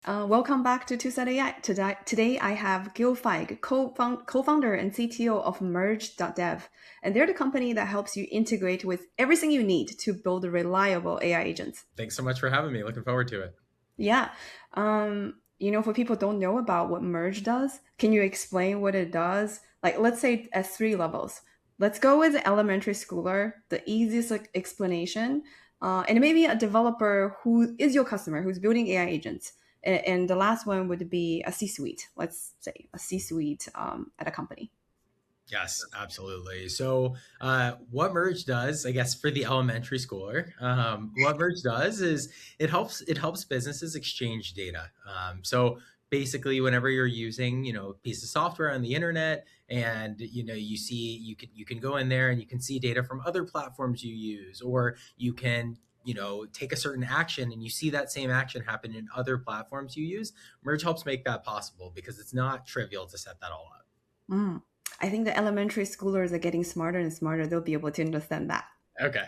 Welcome back to Tucson AI. Today I have Gill, co-founder and CTO of Merge.dev, and they're the company that helps you integrate with everything you need to build reliable AI agents. Thanks so much for having me. Looking forward to it. Yeah. For people who don't know about what Merge does, can you explain what it does? Like, let's say at three levels. Let's go with the elementary schooler, the easiest explanation, and maybe a developer who is your customer, who's building AI agents. And the last one would be a C-suite. Let's say a C-suite at a company. Yes, absolutely. So, what Merge does, I guess, for the elementary schooler, what Merge does is it helps businesses exchange data. So basically, whenever you're using, a piece of software on the internet, and you can go in there and you can see data from other platforms you use, or you can take a certain action and you see that same action happen in other platforms you use. Merge helps make that possible because it's not trivial to set that all up. Mm. I think the elementary schoolers are getting smarter and smarter. They'll be able to understand that. Okay.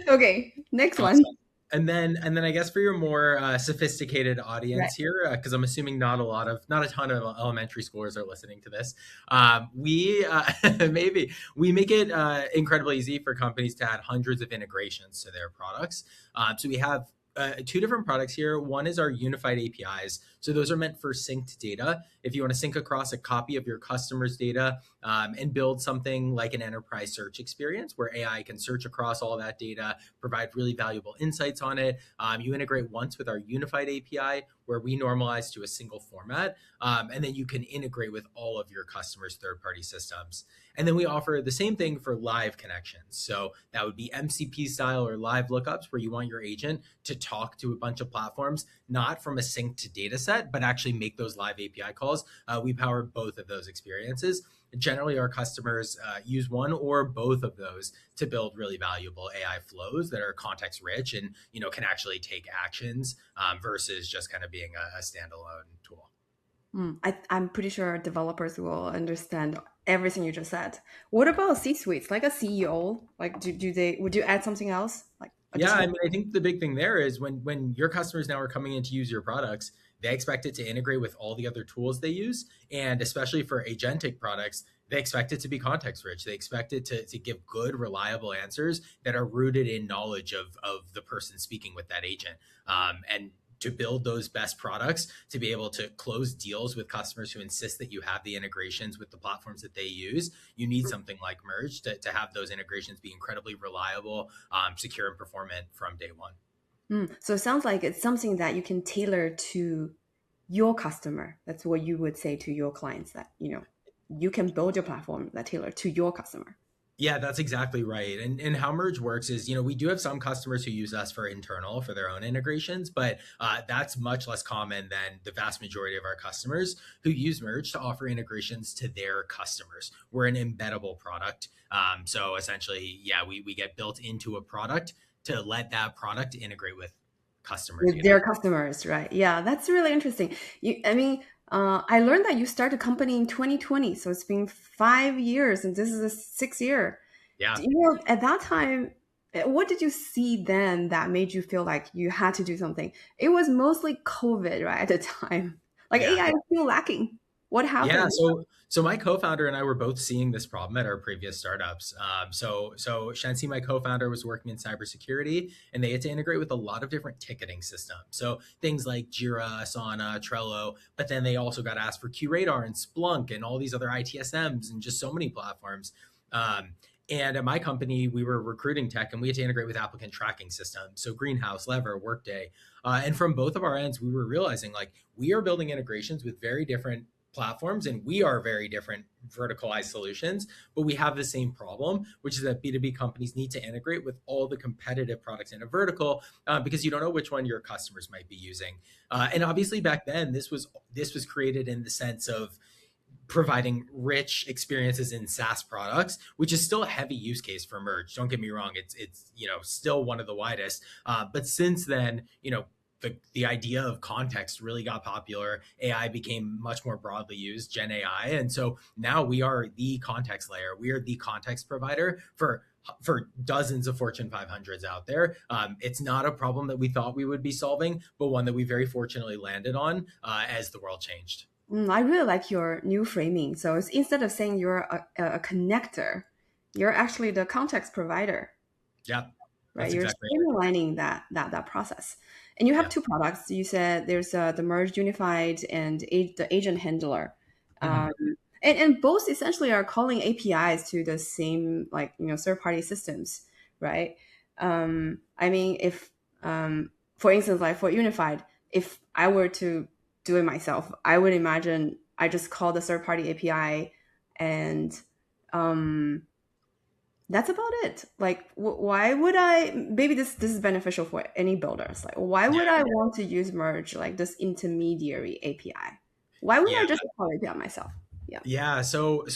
Okay, next one. Awesome. And then I guess for your more sophisticated Right. audience here, because I'm assuming not a ton of elementary schoolers are listening to this, we maybe we make it incredibly easy for companies to add hundreds of integrations to their products. So we have two different products here. One is our unified APIs. So those are meant for synced data. If you want to sync across a copy of your customer's data and build something like an enterprise search experience where AI can search across all that data, provide really valuable insights on it. You integrate once with our unified API where we normalize to a single format, and then you can integrate with all of your customers' third-party systems. And then we offer the same thing for live connections. So that would be MCP style or live lookups where you want your agent to talk to a bunch of platforms, not from a synced data set, but actually make those live API calls. We power both of those experiences. Generally, our customers use one or both of those to build really valuable AI flows that are context rich and can actually take actions versus just kind of being a standalone tool. I'm pretty sure developers will understand everything you just said. What about C-suites, like a CEO? Like, would you add something else, like Yeah, I additional? mean, I think the big thing there is when your customers now are coming in to use your products, they expect it to integrate with all the other tools they use, and especially for agentic products, they expect it to be context rich. They expect it to give good, reliable answers that are rooted in knowledge of the person speaking with that agent. And to build those best products, to be able to close deals with customers who insist that you have the integrations with the platforms that they use, you need something like Merge to have those integrations be incredibly reliable, secure, and performant from day one. So it sounds like it's something that you can tailor to your customer. That's what you would say to your clients, that you can build your platform that tailor to your customer. Yeah, that's exactly right. And how Merge works is, we do have some customers who use us for their own integrations, but that's much less common than the vast majority of our customers who use Merge to offer integrations to their customers. We're an embeddable product. So essentially, yeah, we get built into a product to let that product integrate with customer With data. their customers, right? Yeah, that's really interesting. I learned that you started a company in 2020, so it's been 5 years, and this is the sixth year. Yeah. At that time, what did you see then that made you feel like you had to do something? It was mostly COVID, right, at the time. Like Yeah. AI is still lacking. What Yeah, happened? so my co-founder and I were both seeing this problem at our previous startups. So Shansi, my co-founder, was working in cybersecurity, and they had to integrate with a lot of different ticketing systems. So things like Jira, Asana, Trello, but then they also got asked for QRadar and Splunk and all these other ITSMs and just so many platforms. And at my company, we were recruiting tech, and we had to integrate with applicant tracking systems. So Greenhouse, Lever, Workday, and from both of our ends, we were realizing like we are building integrations with very different platforms and we are very different verticalized solutions, but we have the same problem, which is that B2B companies need to integrate with all the competitive products in a vertical because you don't know which one your customers might be using. And obviously back then, this was created in the sense of providing rich experiences in SaaS products, which is still a heavy use case for Merge. Don't get me wrong; it's still one of the widest. But since then, the idea of context really got popular. AI became much more broadly used, Gen AI. And so now we are the context layer. We are the context provider for for dozens of Fortune 500s out there. It's not a problem that we thought we would be solving, but one that we very fortunately landed on as the world changed. I really like your new framing. So it's, instead of saying you're a connector, you're actually the context provider, Yeah, right? that's You're exactly it. streamlining that process. And you have Yeah. two products. You said there's the merge unified and the agent handler. Mhm. Um, and both essentially are calling APIs to the same, like, third party systems, right? I mean, if for instance, like for unified, if I were to do it myself, I would imagine I just call the third party API, and um, that's about it. Like, why would I? Maybe this is beneficial for any builders. Like, why Yeah. would I want to use merge, like this intermediary API? Why would Yeah. I just call API myself? Yeah. Yeah, so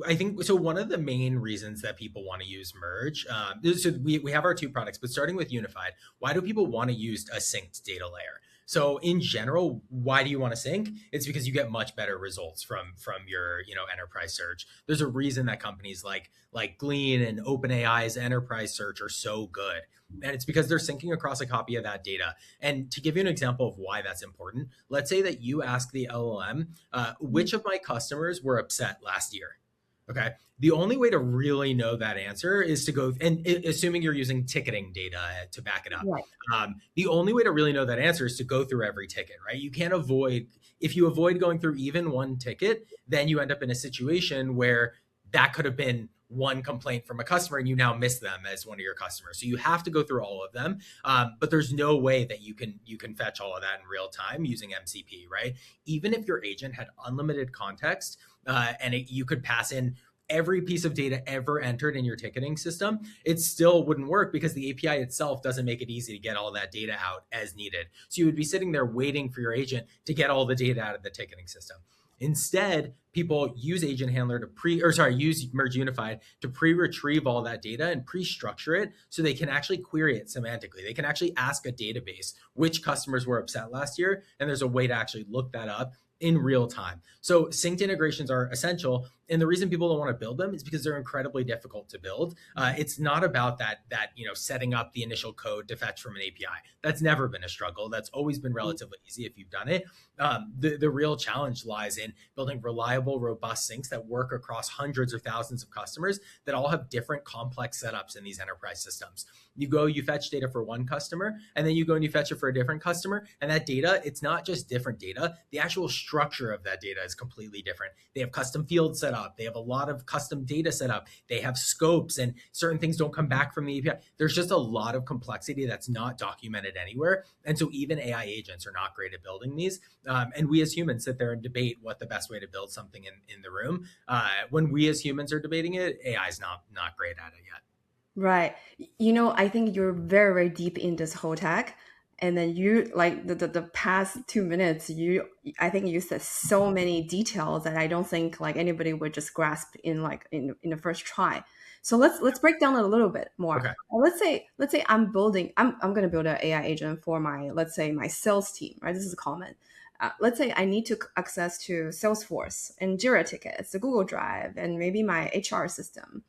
I think so. One of the main reasons that people want to use Merge, so we have our two products, but starting with Unified, why do people want to use a synced data layer? So in general, why do you want to sync? It's because you get much better results from your enterprise search. There's a reason that companies like Glean and OpenAI's enterprise search are so good, and it's because they're syncing across a copy of that data. And to give you an example of why that's important, let's say that you ask the LLM which of my customers were upset last year? Okay. The only way to really know that answer is to go, and assuming you're using ticketing data to back it up, Right. the only way to really know that answer is to go through every ticket, right? You can't avoid, if you avoid going through even one ticket, then you end up in a situation where that could have been one complaint from a customer and you now miss them as one of your customers. So you have to go through all of them, but there's no way that you can fetch all of that in real time using MCP, right? Even if your agent had unlimited context and you could pass in every piece of data ever entered in your ticketing system, it still wouldn't work because the API itself doesn't make it easy to get all that data out as needed. So you would be sitting there waiting for your agent to get all the data out of the ticketing system. Instead, people use Agent Handler use Merge Unified to pre-retrieve all that data and pre-structure it so they can actually query it semantically. They can actually ask a database which customers were upset last year, and there's a way to actually look that up in real time. So synced integrations are essential, and the reason people don't want to build them is because they're incredibly difficult to build. It's not about that setting up the initial code to fetch from an API. That's never been a struggle. That's always been relatively easy if you've done it. The real challenge lies in building reliable, robust syncs that work across hundreds or thousands of customers that all have different complex setups in these enterprise systems. You fetch data for one customer, and then you go and you fetch it for a different customer. And that data, it's not just different data, the actual structure of that data is completely different. They have custom fields set up, they have a lot of custom data set up, they have scopes, and certain things don't come back from the API. There's just a lot of complexity that's not documented anywhere. And so even AI agents are not great at building these. And we as humans sit there and debate what the best way to build something in the room. When we as humans are debating it, AI is not great at it yet. Right. I think you're very, very deep in this whole tech. And then you like the past 2 minutes, I think you said so many details that I don't think like anybody would just grasp in like in the first try. So let's break down a little bit more. Okay. Let's say I'm gonna build an AI agent for my, let's say, my sales team, right? This is common. Let's say I need to access to Salesforce and Jira tickets, the Google Drive, and maybe my HR system.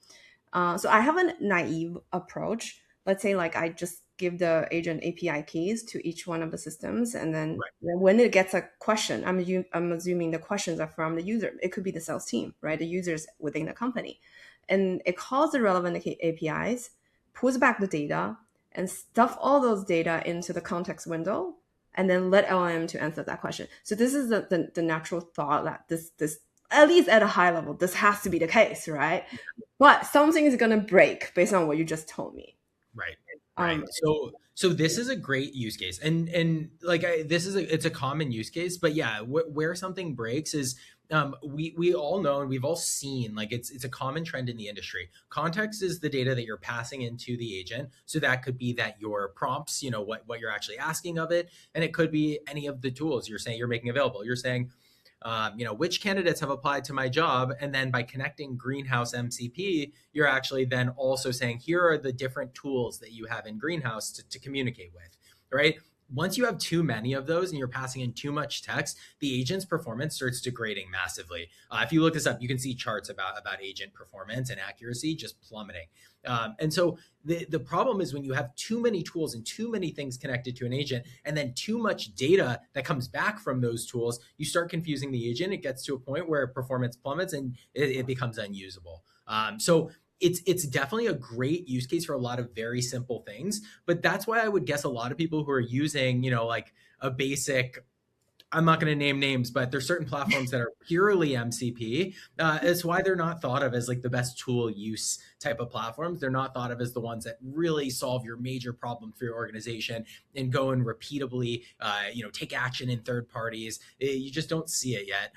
So I have a naive approach. Let's say like I just give the agent API keys to each one of the systems, and then Right. when it gets a question, I'm assuming the questions are from the user. It could be the sales team, right? The users within the company, and it calls the relevant APIs, pulls back the data, and stuff all those data into the context window, and then let LM to answer that question. So this is the natural thought that this at least at a high level, this has to be the case, right? But something is gonna break based on what you just told me. Right. Right. Um, So this is a great use case, and like it's a common use case, but yeah, where something breaks is we all know and we've all seen, like it's a common trend in the industry. Context is the data that you're passing into the agent, so that could be that your prompts, what you're actually asking of it, and it could be any of the tools you're making available. You're saying, which candidates have applied to my job. And then by connecting Greenhouse MCP, you're actually then also saying, here are the different tools that you have in Greenhouse to communicate with, right? once you have too many of those and you're passing in too much text, the agent's performance starts degrading massively. If you look this up, you can see charts about agent performance and accuracy just plummeting. And so the problem is when you have too many tools and too many things connected to an agent, and then too much data that comes back from those tools, you start confusing the agent. It gets to a point where performance plummets and it becomes unusable. So it's definitely a great use case for a lot of very simple things, but that's why I would guess a lot of people who are using, like a basic, I'm not going to name names, but there's certain platforms that are purely MCP. It's why they're not thought of as like the best tool use type of platforms. They're not thought of as the ones that really solve your major problem for your organization and go and repeatably, take action in third parties. You just don't see it yet.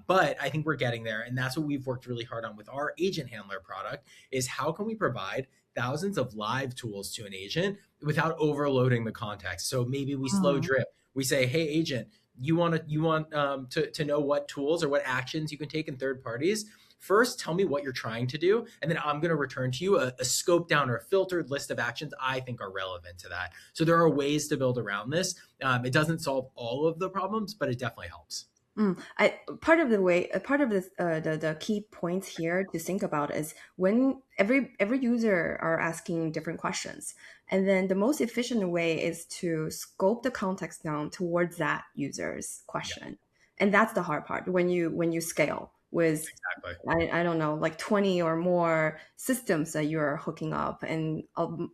But I think we're getting there. And that's what we've worked really hard on with our agent handler product is how can we provide thousands of live tools to an agent without overloading the context. So maybe we slow Mm. drip. We say, hey, agent, you want to know what tools or what actions you can take in third parties. First, tell me what you're trying to do, and then I'm going to return to you a scope down or a filtered list of actions I think are relevant to that. So there are ways to build around this. It doesn't solve all of the problems, but it definitely helps. Part of this, the key points here to think about is when every user are asking different questions, and then the most efficient way is to scope the context down towards that user's Yeah, question, and that's the hard part when you scale with exactly. I don't know, like 20 or more systems that you're hooking up and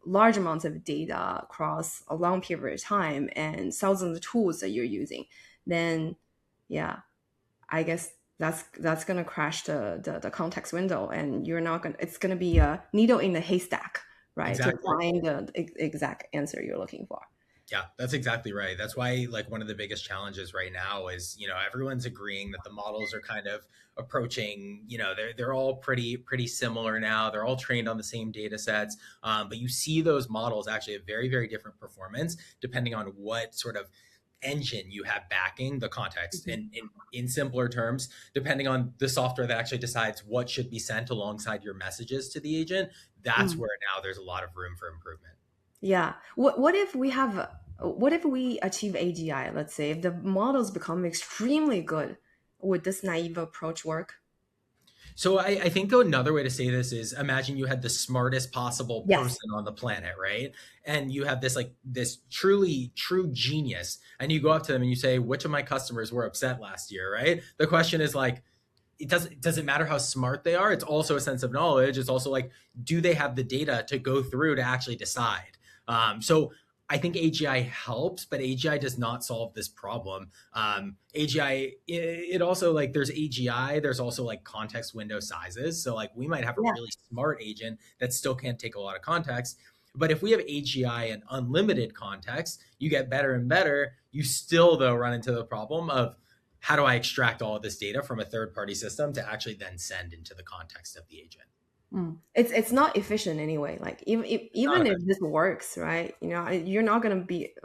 large amounts of data across a long period of time and thousands of tools that you're using, then yeah, I guess that's gonna crash the context window, and you're not gonna. It's gonna be a needle in the haystack, right? To Exactly. find the exact answer you're looking for. Yeah, that's exactly right. That's why like one of the biggest challenges right now is, everyone's agreeing that the models are kind of approaching, they're all pretty similar now. They're all trained on the same data sets. But you see those models actually have very, very different performance depending on what sort of engine you have backing the context. Mhm. And in simpler terms, depending on the software that actually decides what should be sent alongside your messages to the agent, that's Mm. where now there's a lot of room for improvement. Yeah. What if we achieve AGI? Let's say if the models become extremely good, would this naive approach work? So I think though another way to say this is imagine you had the smartest possible Yes. person on the planet, right? And you have this truly true genius, and you go up to them and you say, "Which of my customers were upset last year?" Right? The question is like, it doesn't matter how smart they are. It's also a sense of knowledge. It's also like, do they have the data to go through to actually decide? So I think AGI helps, but AGI does not solve this problem. AGI, it also like there's AGI, there's also like context window sizes. So like we might have a Yeah. really smart agent that still can't take a lot of context. But if we have AGI and unlimited context, you get better and better. You still though run into the problem of how do I extract all of this data from a third party system to actually then send into the context of the agent? Mm. It's not efficient anyway. Like Not even if efficient. this works, right? You're not gonna be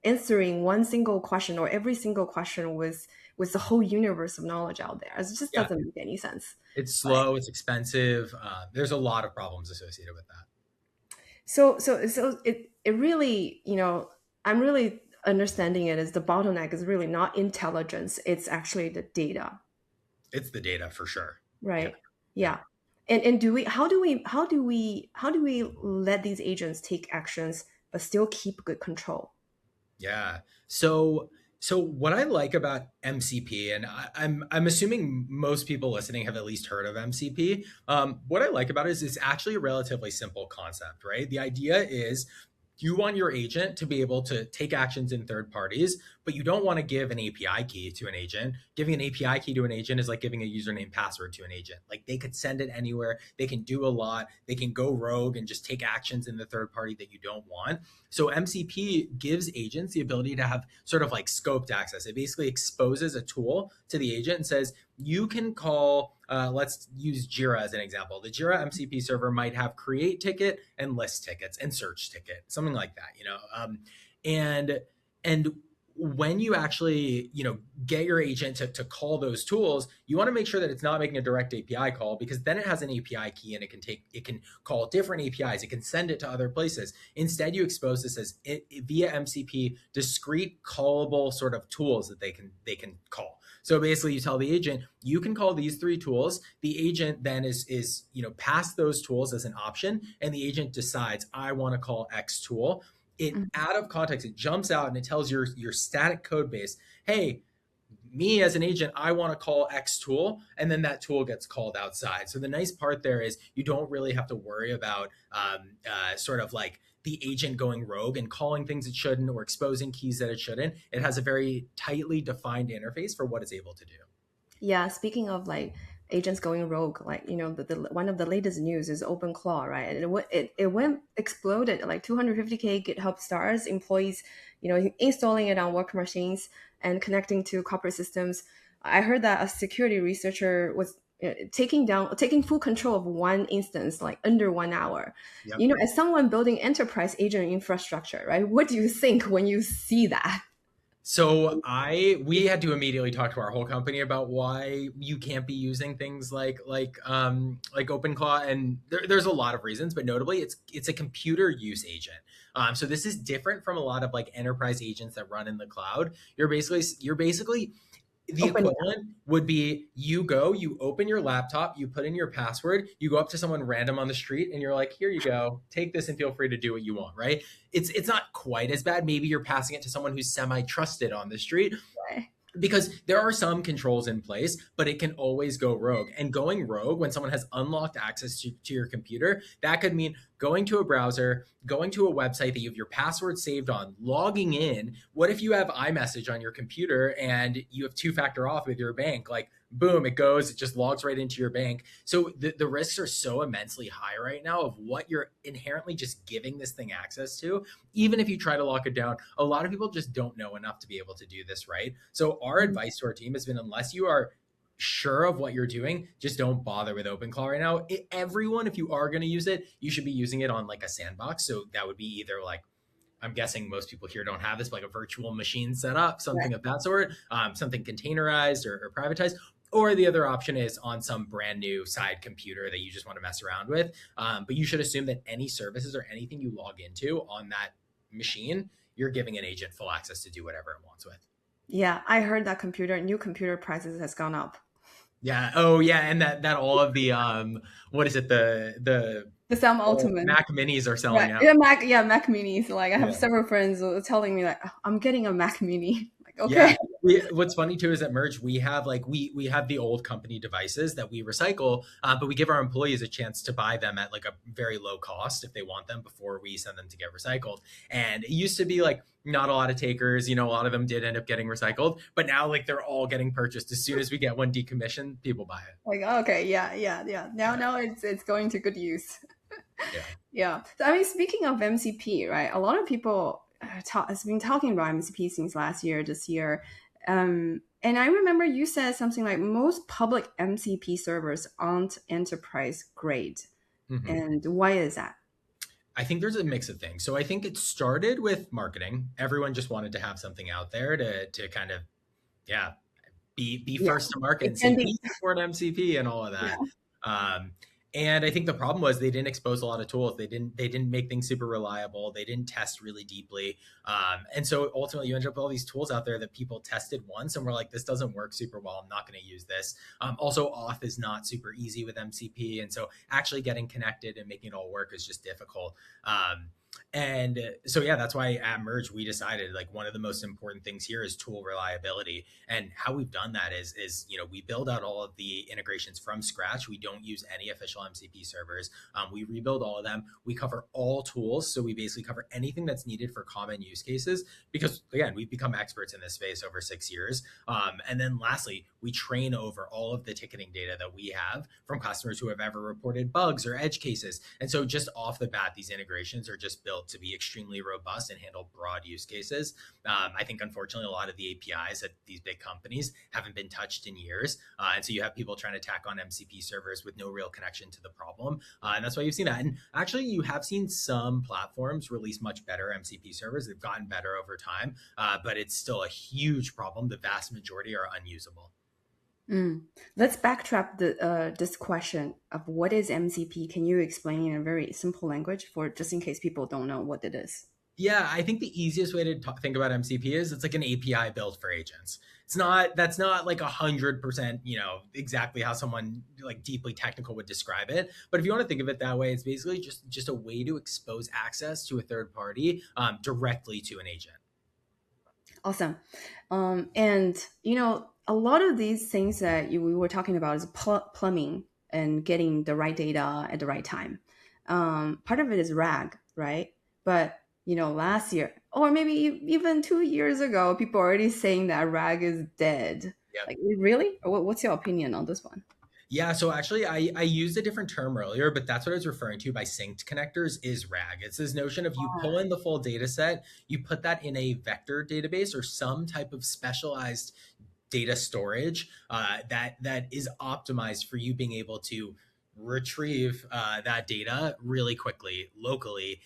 answering one single question or every single question with the whole universe of knowledge out there. It just Yeah, doesn't make any sense. it's Right. slow, it's expensive. There's a lot of problems associated with that. So it really, I'm really understanding it as the bottleneck is really not intelligence. It's actually the data, It's the data for sure. Yeah, right? yeah. Yeah. And do we how do we let these agents take actions but still keep good control? Yeah. So what I like about MCP, and I'm assuming most people listening have at least heard of MCP. What I like about it is it's actually a relatively simple concept, right? The idea is you want your agent to be able to take actions in third parties, but you don't want to give an API key to an agent. Giving an API key to an agent is like giving a username password to an agent. Like they could send it anywhere, they can do a lot, they can go rogue and just take actions in the third party that you don't want. So MCP gives agents the ability to have sort of like scoped access. It basically exposes a tool to the agent and says, you can call, let's use Jira as an example. The Jira MCP server might have create ticket and list tickets and search ticket, something like that, and and when you actually, get your agent to call those tools, you want to make sure that it's not making a direct API call, because then it has an API key and it can call different APIs. It can send it to other places. Instead, you expose this as via MCP discrete callable sort of tools that they can call. So basically, you tell the agent you can call these three tools. The agent then is pass those tools as an option, and the agent decides I want to call X tool. It Mhm. out of context, it jumps out and it tells your static code base, hey, me as an agent, I want to call X tool, and then that tool gets called outside. So the nice part there is you don't really have to worry about sort of like the agent going rogue and calling things it shouldn't or exposing keys that it shouldn't. It has a very tightly defined interface for what it's able to do. Yeah, speaking of like agents going rogue, like the one of the latest news is OpenClaw, right? And it went exploded like 250K GitHub stars, employees, installing it on work machines and connecting to corporate systems. I heard that a security researcher was taking full control of one instance like under 1 hour. Yep. As someone building enterprise agent infrastructure, right? What do you think when you see that? So we had to immediately talk to our whole company about why you can't be using things like OpenClaw, and there's a lot of reasons, but notably it's a computer use agent. So this is different from a lot of like enterprise agents that run in the cloud. You're basically the Open. equivalent would be you open your laptop, you put in your password, you go up to someone random on the street and you're like, here you go, take this and feel free to do what you want, right? It's not quite as bad. Maybe you're passing it to someone who's semi-trusted on the street, Right. because there are some controls in place, but it can always go rogue. And going rogue when someone has unlocked access to your computer, that could mean going to a browser, going to a website that you have your password saved on, logging in. What if you have iMessage on your computer and you have two-factor auth with your bank? Like, boom, it just logs right into your bank. So the risks are so immensely high right now of what you're inherently just giving this thing access to. Even if you try to lock it down, a lot of people just don't know enough to be able to do this right. So our advice to our team has been, unless you are sure of what you're doing, just don't bother with OpenClaw right now. Everyone, if you are going to use it, you should be using it on like a sandbox. So that would be either like, I'm guessing most people here don't have this, but like a virtual machine set up, Right. something of that sort, something containerized or privatized. Or the other option is on some brand new side computer that you just want to mess around with. But you should assume that any services or anything you log into on that machine, you're giving an agent full access to do whatever it wants with. Yeah, I heard that new computer prices has gone up. Yeah. Oh, yeah. And that all of the what is it? The The Sam all Ultimate. Mac Minis are selling Right. out. Yeah, Mac Minis. Like I have Yeah. several friends telling me like, "Oh, I'm getting a Mac Mini." Like, Yeah. okay. What's funny too is at Merge we have like we have the old company devices that we recycle, but we give our employees a chance to buy them at like a very low cost if they want them before we send them to get recycled. And it used to be like not a lot of takers, a lot of them did end up getting recycled, but now like they're all getting purchased. As soon as we get one decommissioned, people buy it. Like, okay, yeah, yeah, yeah. Now it's going to good use. Yeah. Yeah. So I mean, speaking of MCP, right? A lot of people has been talking about MCP since last year, this year. And I remember you said something like most public MCP servers aren't enterprise grade. hmm And why is that? I think there's a mix of things. So I think it started with marketing. Everyone just wanted to have something out there to kind of, yeah, be Yeah. first to market It and say, can be. please support MCP and all of Yeah. that. Um, and I think the problem was they didn't expose a lot of tools. They didn't make things super reliable. They didn't test really deeply. And so ultimately you end up with all these tools out there that people tested once and were like, this doesn't work super well. I'm not going to use this. Also, auth is not super easy with MCP. And so actually getting connected and making it all work is just difficult. And so, yeah, that's why at Merge we decided like one of the most important things here is tool reliability. And how we've done that is we build out all of the integrations from scratch. We don't use any official MCP servers. We rebuild all of them. We cover all tools, so we basically cover anything that's needed for common use cases. Because again, we've become experts in this space over 6 years. And then lastly, we train over all of the ticketing data that we have from customers who have ever reported bugs or edge cases. And so just off the bat, these integrations are just built to be extremely robust and handle broad use cases. I think, unfortunately, a lot of the APIs at these big companies haven't been touched in years. And so you have people trying to tack on MCP servers with no real connection to the problem. And that's why you've seen that. And actually, you have seen some platforms release much better MCP servers. They've gotten better over time, but it's still a huge problem. The vast majority are unusable. Mm. Let's backtrack this question of what is MCP. Can you explain in a very simple language for just in case people don't know what it is? Yeah, I think the easiest way to think about MCP is it's like an API built for agents. It's not that's not like 100%, exactly how someone like deeply technical would describe it. But if you want to think of it that way, it's basically just a way to expose access to a third party directly to an agent. Awesome. And a lot of these things that we were talking about is plumbing and getting the right data at the right time. Part of it is RAG, right? But last year or maybe even 2 years ago, people are already saying that RAG is dead. Yep. Like, really? What's your opinion on this one? Yeah, so actually, I used a different term earlier, but that's what I was referring to by synced connectors is RAG. It's this notion of you pull in the full data set, you put that in a vector database or some type of specialized data storage that is optimized for you being able to retrieve that data really quickly, locally,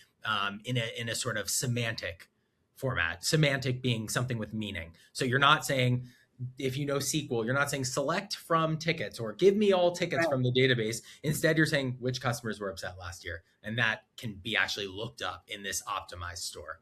in a sort of semantic format. Semantic being something with meaning. So you're not saying if you know SQL, you're not saying select from tickets or give me all tickets Right. from the database. Instead, you're saying which customers were upset last year. And that can be actually looked up in this optimized store.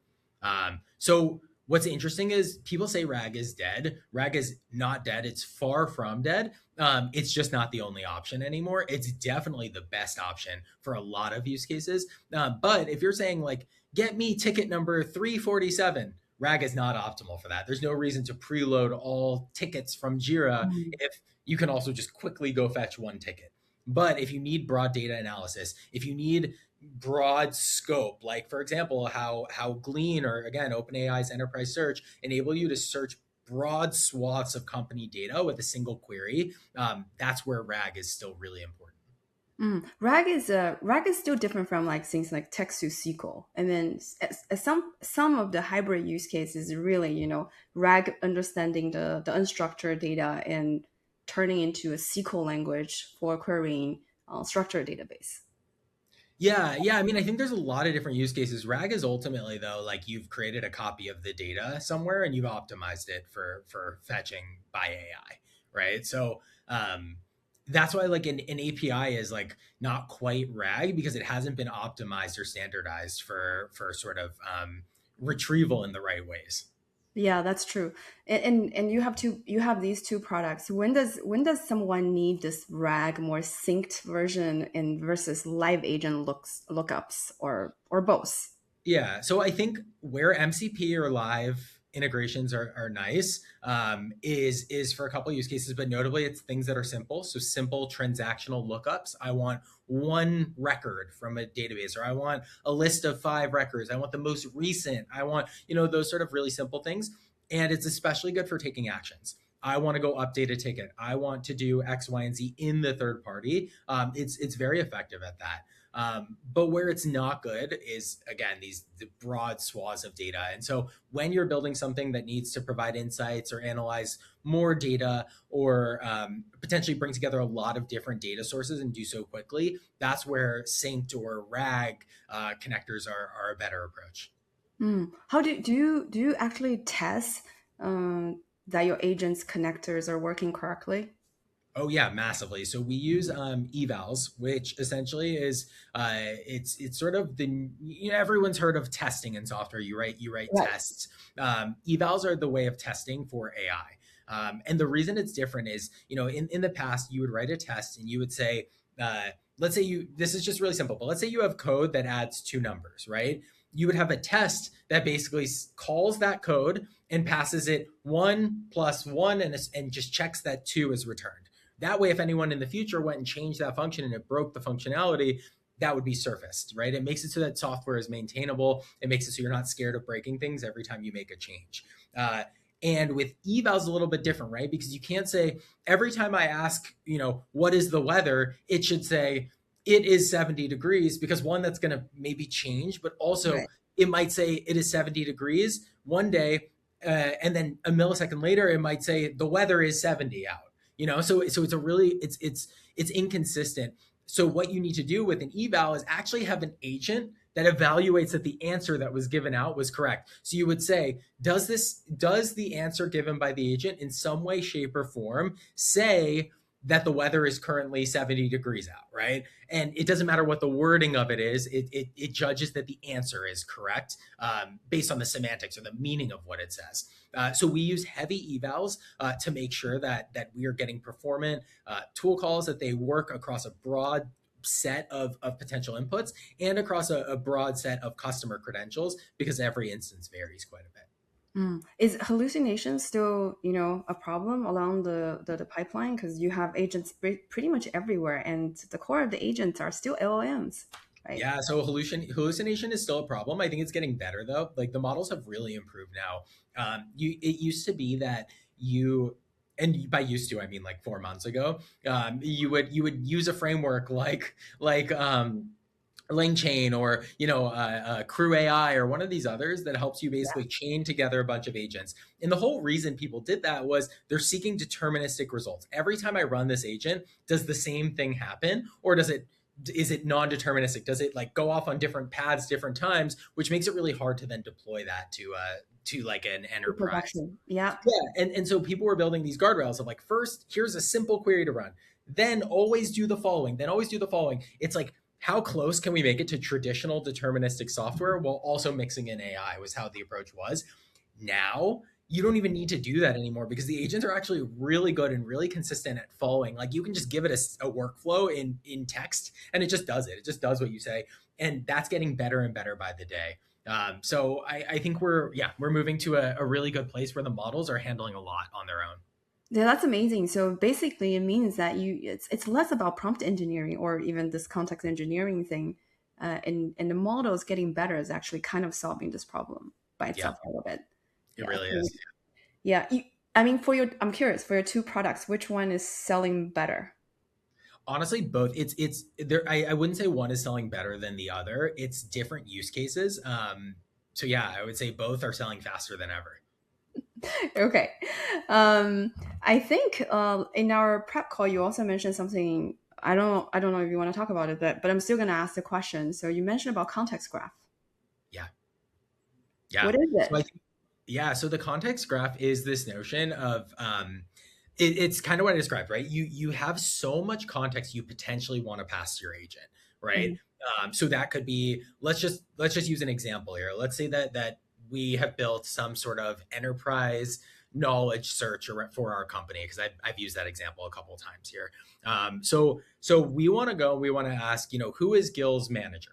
So what's interesting is people say RAG is dead. RAG is not dead. It's far from dead. It's just not the only option anymore. It's definitely the best option for a lot of use cases. But if you're saying like, get me ticket number 347, RAG is not optimal for that. There's no reason to preload all tickets from Jira Mm. if you can also just quickly go fetch one ticket. But if you need broad data analysis, if you need broad scope, like for example, how Glean or again OpenAI's enterprise search enable you to search broad swaths of company data with a single query, that's where RAG is still really important. RAG is still different from like things like text to SQL, and then some of the hybrid use cases really RAG understanding the unstructured data and turning into a SQL language for querying structured database. Yeah. I mean, I think there's a lot of different use cases. RAG is ultimately though, like you've created a copy of the data somewhere and you've optimized it for fetching by AI, right? So that's why like an API is like not quite RAG because it hasn't been optimized or standardized for sort of retrieval in the right ways. Yeah, that's true. And you have these two products. When does someone need this RAG more synced version and versus live agent lookups or both? Yeah. So I think where MCP or live integrations are nice is for a couple of use cases, but notably it's things that are simple. So simple transactional lookups. I want one record from a database, or I want a list of 5 records. I want the most recent. I want, those sort of really simple things. And it's especially good for taking actions. I want to go update a ticket. I want to do X, Y, and Z in the third party. It's very effective at that. But where it's not good is again the broad swaths of data. And so when you're building something that needs to provide insights or analyze more data or potentially bring together a lot of different data sources and do so quickly, that's where synced or RAG connectors are a better approach. How do you actually test that your agents connectors are working correctly? Oh yeah, massively. So we use evals, which essentially is it's sort of everyone's heard of testing in software. You write Right. tests. Evals are the way of testing for AI. And the reason it's different is in the past you would write a test and you would say let's say this is just really simple, but let's say you have code that adds 2 numbers, right? You would have a test that basically calls that code and passes it 1 plus 1 and just checks that 2 is returned. That way, if anyone in the future went and changed that function and it broke the functionality, that would be surfaced, right? It makes it so that software is maintainable. It makes it so you're not scared of breaking things every time you make a change. And with evals, a little bit different, right? Because you can't say every time I ask, what is the weather, it should say it is 70 degrees, because one, that's going to maybe change, but also Right. it might say it is 70 degrees one day, and then a millisecond later it might say the weather is 70 out. So it's a really, it's inconsistent. So what you need to do with an eval is actually have an agent that evaluates that the answer that was given out was correct. So you would say, does the answer given by the agent in some way, shape, or form say that the weather is currently 70 degrees out, right? And it doesn't matter what the wording of it is, it judges that the answer is correct, based on the semantics or the meaning of what it says. So we use heavy evals to make sure that we are getting performant tool calls, that they work across a broad set of potential inputs and across a broad set of customer credentials, because every instance varies quite a bit. Mm. Is hallucination still, a problem along the pipeline? Because you have agents pretty much everywhere, and the core of the agents are still LLMs, right? Yeah, so hallucination is still a problem. I think it's getting better though. Like the models have really improved now. It used to be that you, and by used to I mean like 4 months ago, you would use a framework like LangChain, or Crew AI, or one of these others that helps you Yeah. basically chain together a bunch of agents. And the whole reason people did that was they're seeking deterministic results. Every time I run this agent, does the same thing happen, or is it non-deterministic? Does it like go off on different paths, different times, which makes it really hard to then deploy that to like an The enterprise. production. Yeah. Yeah, and so people were building these guardrails of like, first, here's a simple query to run, then always do the following, then always do the following. It's like, how close can we make it to traditional deterministic software while also mixing in AI, was how the approach was. Now you don't even need to do that anymore, because the agents are actually really good and really consistent at following. Like you can just give it a workflow in text, and it just does it. It just does what you say, and that's getting better and better by the day. So I think we're moving to a really good place where the models are handling a lot on their own. Yeah, that's amazing. So basically, it means that it's less about prompt engineering or even this context engineering thing, and the model is getting better is actually kind of solving this problem by Yeah, itself a little bit. it Yeah. really So, is. yeah. I'm curious for your two products, which one is selling better? Honestly, both. It's there. I wouldn't say one is selling better than the other. It's different use cases. So yeah, I would say both are selling faster than ever. Okay. I think in our prep call, you also mentioned something. I don't know if you want to talk about it, but I'm still going to ask the question. So you mentioned about context graph. Yeah, yeah. What is So I it? think, yeah. So the context graph is this notion of it's kind of what I described, right? You have so much context you potentially want to pass to your agent, right? Mhm. So that could be, let's just use an example here. Let's say that we have built some sort of enterprise knowledge search for our company, because I've used that example a couple of times here. So we want to ask, who is Gill's manager?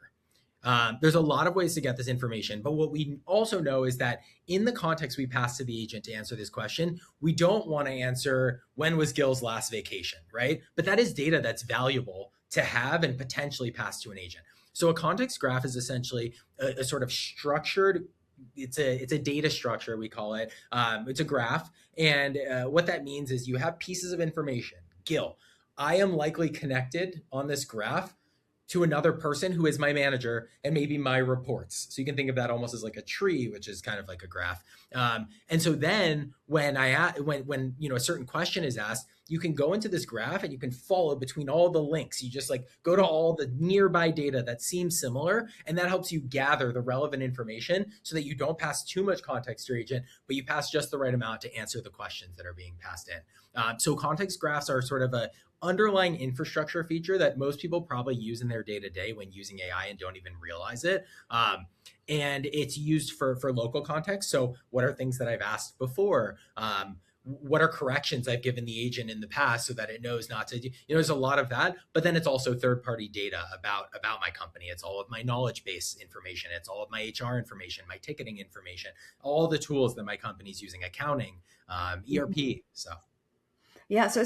There's a lot of ways to get this information, but what we also know is that in the context we pass to the agent to answer this question, we don't want to answer when was Gill's last vacation, right? But that is data that's valuable to have and potentially pass to an agent. So a context graph is essentially a sort of structured. It's a data structure, we call it. It's a graph, and what that means is you have pieces of information. Gill, I am likely connected on this graph to another person who is my manager and maybe my reports. So you can think of that almost as like a tree, which is kind of like a graph. And so then when a certain question is asked, you can go into this graph and you can follow between all the links. You just like go to all the nearby data that seems similar, and that helps you gather the relevant information so that you don't pass too much context to your agent, but you pass just the right amount to answer the questions that are being passed in. So context graphs are sort of a underlying infrastructure feature that most people probably use in their day to day when using AI and don't even realize it. And it's used for local context. So, what are things that I've asked before? What are corrections I've given the agent in the past so that it knows not to do? There's a lot of that, but then it's also third party data about my company. It's all of my knowledge base information. It's all of my HR information, my ticketing information, all the tools that my company's using, accounting, ERP. So Yeah, so it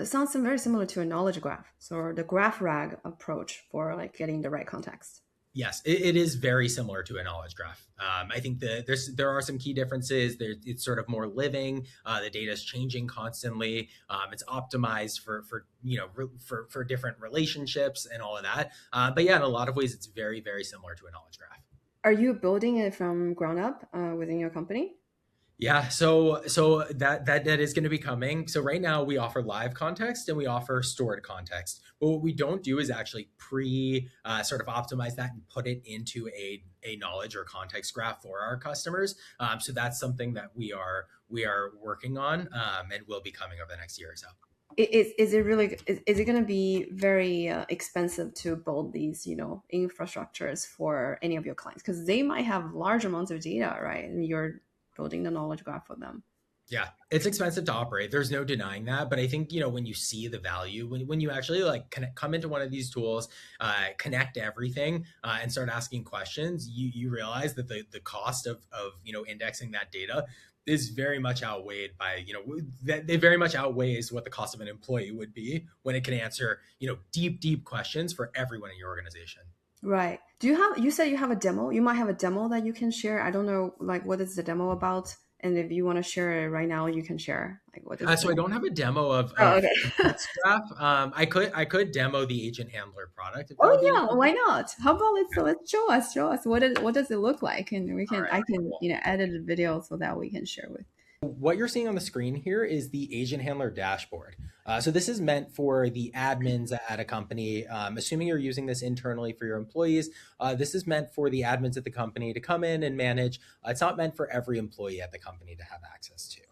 sounds very similar to a knowledge graph, so the graph rag approach for like getting the right context. Yes, it is very similar to a knowledge graph. I think there are some key differences. It's sort of more living. The data is changing constantly. It's optimized for different relationships and all of that. But yeah, in a lot of ways, it's very similar to a knowledge graph. Are you building it from ground up within your company? Yeah, so that is going to be coming. So right now we offer live context and we offer stored context. But what we don't do is actually pre sort of optimize that and put it into a knowledge or context graph for our customers. So that's something that we are working on and will be coming over the next year or so. Is it really is it going to be very expensive to build these infrastructures for any of your clients, because they might have large amounts of data, right, and you're building the knowledge graph for them? Yeah, it's expensive to operate. There's no denying that. But I think, when you see the value, when you actually like come into one of these tools, connect everything and start asking questions, you realize that the cost of indexing that data is very much outweighed by, that it very much outweighs what the cost of an employee would be when it can answer, deep questions for everyone in your organization. Right. You said you have a demo. You might have a demo that you can share. I don't know, like, what is the demo about? And if you want to share it right now, you can share. Like, what is So I the... don't have a demo of Oh, of okay. context graph. I could demo the agent handler product if that would be Oh yeah, interesting. why not? How about let's show us what does it look like, and we All can right, I can cool. edit a video so that we can share with. What you're seeing on the screen here is the agent handler dashboard. So this is meant for the admins at a company. Assuming you're using this internally for your employees, this is meant for the admins at the company to come in and manage. It's not meant for every employee at the company to have access to.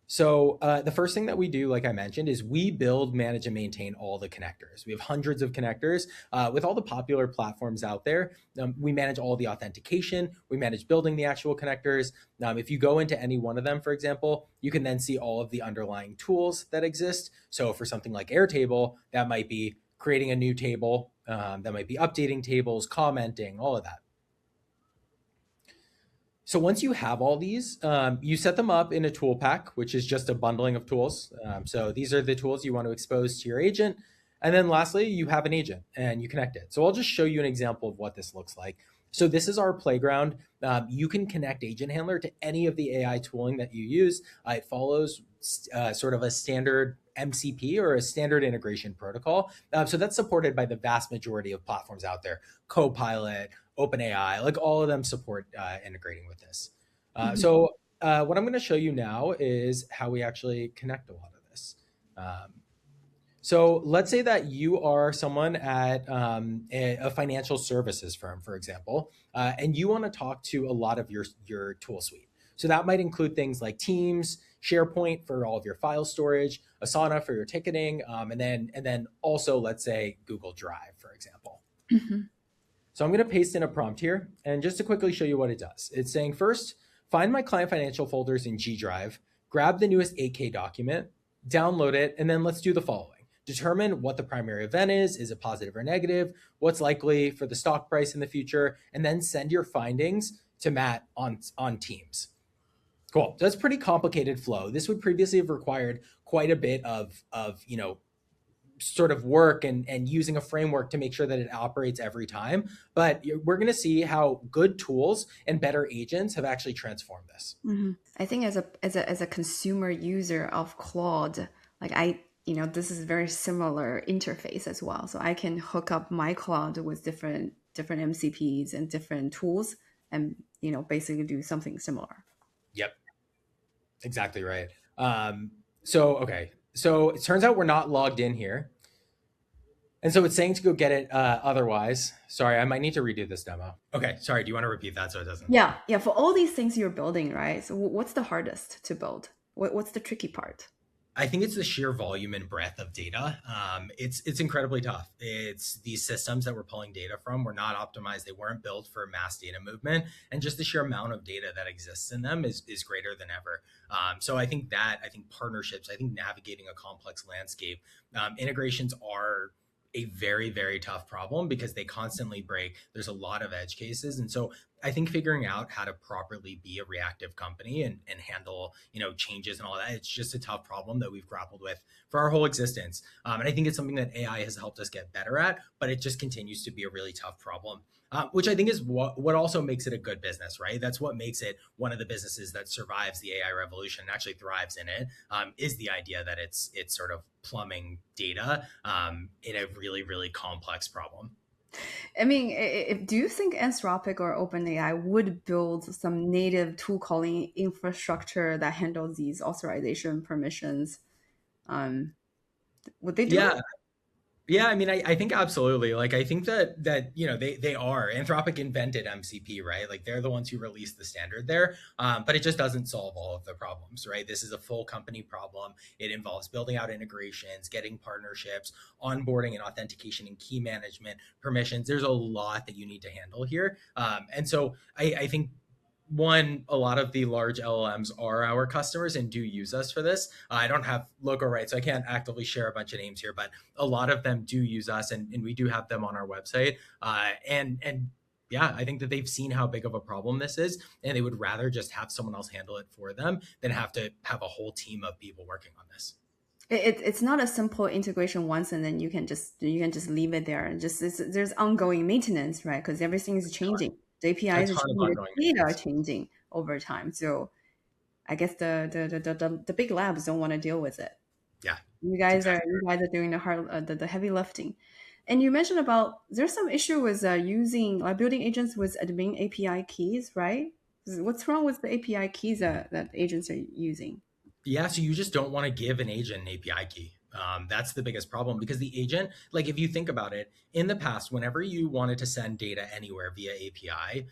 So the first thing that we do, like I mentioned, is we build, manage, and maintain all the connectors. We have hundreds of connectors with all the popular platforms out there. We manage all the authentication. We manage building the actual connectors. If you go into any one of them, for example, you can then see all of the underlying tools that exist. So for something like Airtable, that might be creating a new table. That might be updating tables, commenting, all of that. So once you have all these, you set them up in a tool pack, which is just a bundling of tools. So these are the tools you want to expose to your agent. And then lastly, you have an agent and you connect it. So I'll just show you an example of what this looks like. So this is our playground. You can connect Agent Handler to any of the AI tooling that you use. It follows sort of a standard MCP or a standard integration protocol. So that's supported by the vast majority of platforms out there. Copilot, OpenAI, like all of them support integrating with this. Mhm. What I'm going to show you now is how we actually connect a lot of this. So let's say that you are someone at a financial services firm, for example, and you want to talk to a lot of your tool suite. So that might include things like Teams, SharePoint for all of your file storage, Asana for your ticketing, and then also let's say Google Drive, for example. Mhm. So I'm going to paste in a prompt here. And just to quickly show you what it does, it's saying first, find my client financial folders in G Drive, grab the newest 8K document, download it, and then let's do the following. Determine what the primary event is it positive or negative, what's likely for the stock price in the future, and then send your findings to Matt on Teams. Cool. So that's pretty complicated flow. This would previously have required quite a bit of sort of work and using a framework to make sure that it operates every time. But we're going to see how good tools and better agents have actually transformed this. Mhm. I think as a consumer user of Claude, like this is very similar interface as well. So I can hook up my Claude with different MCPs and different tools, and basically do something similar. Yep, exactly right. Okay. So it turns out we're not logged in here. And so it's saying to go get it otherwise. Sorry, I might need to redo this demo. Okay, sorry. Do you want to repeat that so it doesn't? Yeah, yeah. For all these things you're building, right? So what's the hardest to build? What's the tricky part? I think it's the sheer volume and breadth of data. It's incredibly tough. It's these systems that we're pulling data from were not optimized. They weren't built for mass data movement, and just the sheer amount of data that exists in them is greater than ever. So I think partnerships, I think navigating a complex landscape, integrations are a very tough problem because they constantly break. There's a lot of edge cases, and so I think figuring out how to properly be a reactive company and handle, changes and all that, it's just a tough problem that we've grappled with for our whole existence. And I think it's something that AI has helped us get better at, but it just continues to be a really tough problem. Which I think is what also makes it a good business, right? That's what makes it one of the businesses that survives the AI revolution and actually thrives in it. Is the idea that it's sort of plumbing data in a really, really complex problem. I mean, do you think Anthropic or OpenAI would build some native tool calling infrastructure that handles these authorization permissions? Um, would they do it? Yeah, yeah, I mean, I think absolutely. Like, I think that they are. Anthropic invented MCP, right? Like, they're the ones who released the standard there. But it just doesn't solve all of the problems, right? This is a full company problem. It involves building out integrations, getting partnerships, onboarding and authentication and key management, permissions. There's a lot that you need to handle here. And so I think one, a lot of the large LLMs are our customers and do use us for this. I don't have logo rights, so I can't actively share a bunch of names here, but a lot of them do use us, and we do have them on our website. And yeah, I think that they've seen how big of a problem this is, and they would rather just have someone else handle it for them than have to have a whole team of people working on this. It's not a simple integration once and then you can just leave it there. And just there's ongoing maintenance, right? Because everything is changing. The A APIs are ton of changing, ongoing the data are maintenance. changing over time. So I guess the big labs don't want to deal with it. Yeah, You it's guys are exactly you right. guys are doing the hard the heavy lifting. And you mentioned about there's some issue with using like building agents with admin API keys, right? What's wrong with the API keys that agents are using? Yeah, so you just don't want to give an agent an API key. That's the biggest problem because the agent, like if you think about it, in the past, whenever you wanted to send data anywhere via API,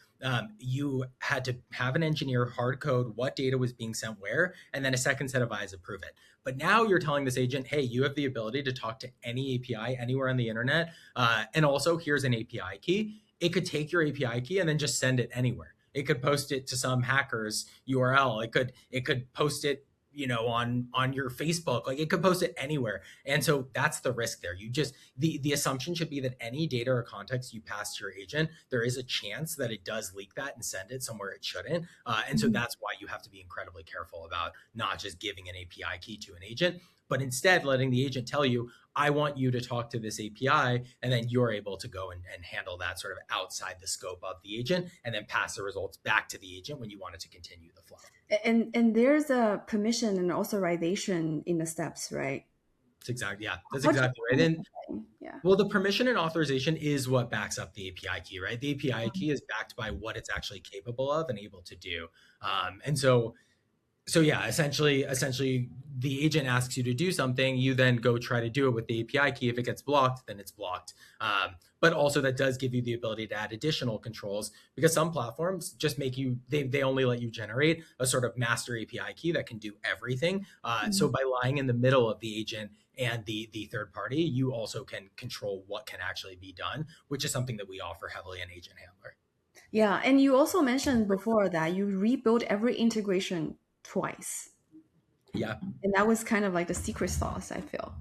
you had to have an engineer hard code what data was being sent where, and then a second set of eyes approve it. But now you're telling this agent, hey, you have the ability to talk to any API anywhere on the internet. And also, here's an API key. It could take your API key and then just send it anywhere. It could post it to some hacker's URL. It could post it on your Facebook. Like it could post it anywhere. And so that's the risk there. You just the assumption should be that any data or context you pass to your agent, there is a chance that it does leak that and send it somewhere it shouldn't. And so that's why you have to be incredibly careful about not just giving an API key to an agent, but instead letting the agent tell you, I want you to talk to this API, and then you're able to go and handle that sort of outside the scope of the agent, and then pass the results back to the agent when you want it to continue the flow. And there's a permission and authorization in the steps, right? It's exactly, yeah, that's How do you exactly right. handle And that? Yeah. well, the permission and authorization is what backs up the API key, right? The API key is backed by what it's actually capable of and able to do. And so yeah, essentially the agent asks you to do something, you then go try to do it with the API key. If it gets blocked, then it's blocked. But also that does give you the ability to add additional controls because some platforms just make you they only let you generate a sort of master API key that can do everything. So Mhm. by lying in the middle of the agent and the third party, you also can control what can actually be done, which is something that we offer heavily in Agent Handler. Yeah, and you also mentioned before that you rebuild every integration twice. Yeah. And that was kind of like the secret sauce, I feel.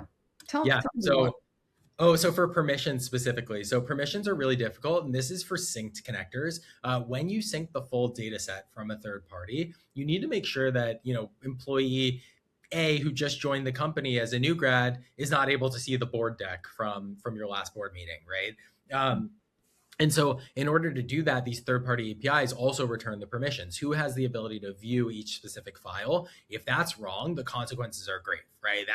Tell, Yeah. tell me more. So for permissions specifically, so permissions are really difficult, and this is for synced connectors. When you sync the full data set from a third party, you need to make sure that employee A who just joined the company as a new grad is not able to see the board deck from your last board meeting, right? And so, in order to do that, these third party APIs also return the permissions. Who has the ability to view each specific file? If that's wrong, the consequences are grave, right?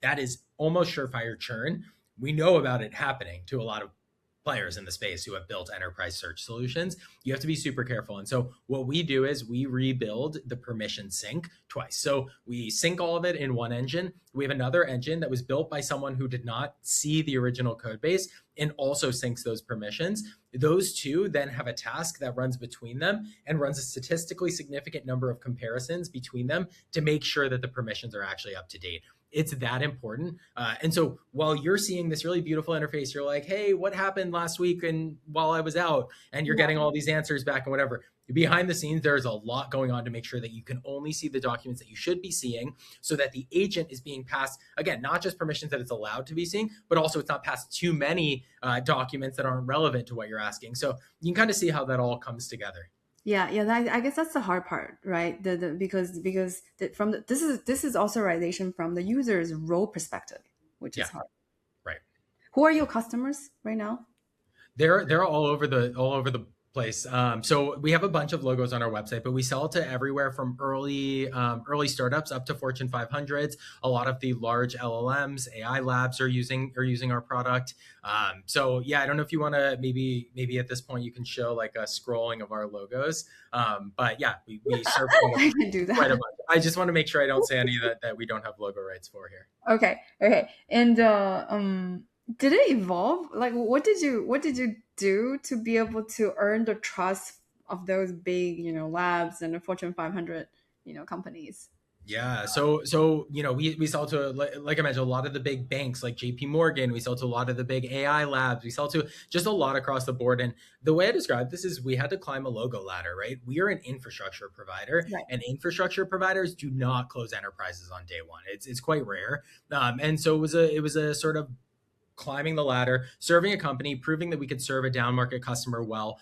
That is almost surefire churn. We know about it happening to a lot of players in the space who have built enterprise search solutions. You have to be super careful. And so what we do is we rebuild the permission sync twice. So we sync all of it in one engine. We have another engine that was built by someone who did not see the original code base and also syncs those permissions. Those two then have a task that runs between them and runs a statistically significant number of comparisons between them to make sure that the permissions are actually up to date. It's that important. And so while you're seeing this really beautiful interface, you're like, hey, what happened last week and while I was out? And you're Yeah. getting all these answers back and whatever. behind the scenes, there is a lot going on to make sure that you can only see the documents that you should be seeing, so that the agent is being passed, again, not just permissions that it's allowed to be seeing, but also it's not passed too many documents that aren't relevant to what you're asking. So you can kind of see how that all comes together. Yeah, yeah. I guess that's the hard part, right? Because from this is authorization from the user's role perspective, which is Yeah, hard. right. Who are your customers right now? They're all over the place. So we have a bunch of logos on our website, but we sell to everywhere from early startups up to Fortune 500s. A lot of the large LLMs, AI labs are using our product. So yeah, I don't know if you want to maybe at this point you can show like a scrolling of our logos. But yeah, we serve I can do quite a that. bunch. I just want to make sure I don't say any that we don't have logo rights for here. Okay, okay. And did it evolve? Like, what did you do to be able to earn the trust of those big, labs and the Fortune 500, companies? Yeah. So we sell to, like I mentioned, a lot of the big banks like JP Morgan. We sell to a lot of the big AI labs. We sell to just a lot across the board. And the way I describe this is we had to climb a logo ladder, right? We are an infrastructure provider, Right. and infrastructure providers do not close enterprises on day one. It's quite rare. And so it was a sort of climbing the ladder, serving a company, proving that we could serve a down market customer well,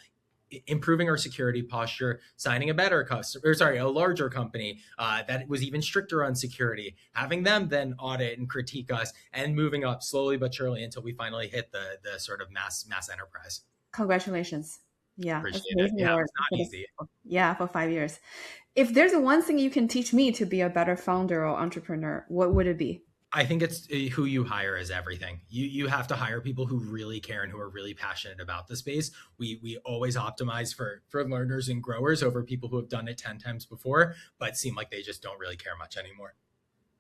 improving our security posture, signing a better customer, or sorry, a larger company that was even stricter on security, having them then audit and critique us, and moving up slowly but surely until we finally hit the sort of mass enterprise. Congratulations. Yeah, that's Appreciate it. amazing Yeah, work it's not for easy. yeah, for 5 years. If there's one thing you can teach me to be a better founder or entrepreneur, what would it be? I think it's who you hire is everything. You have to hire people who really care and who are really passionate about the space. We always optimize for learners and growers over people who have done it 10 times before, but seem like they just don't really care much anymore.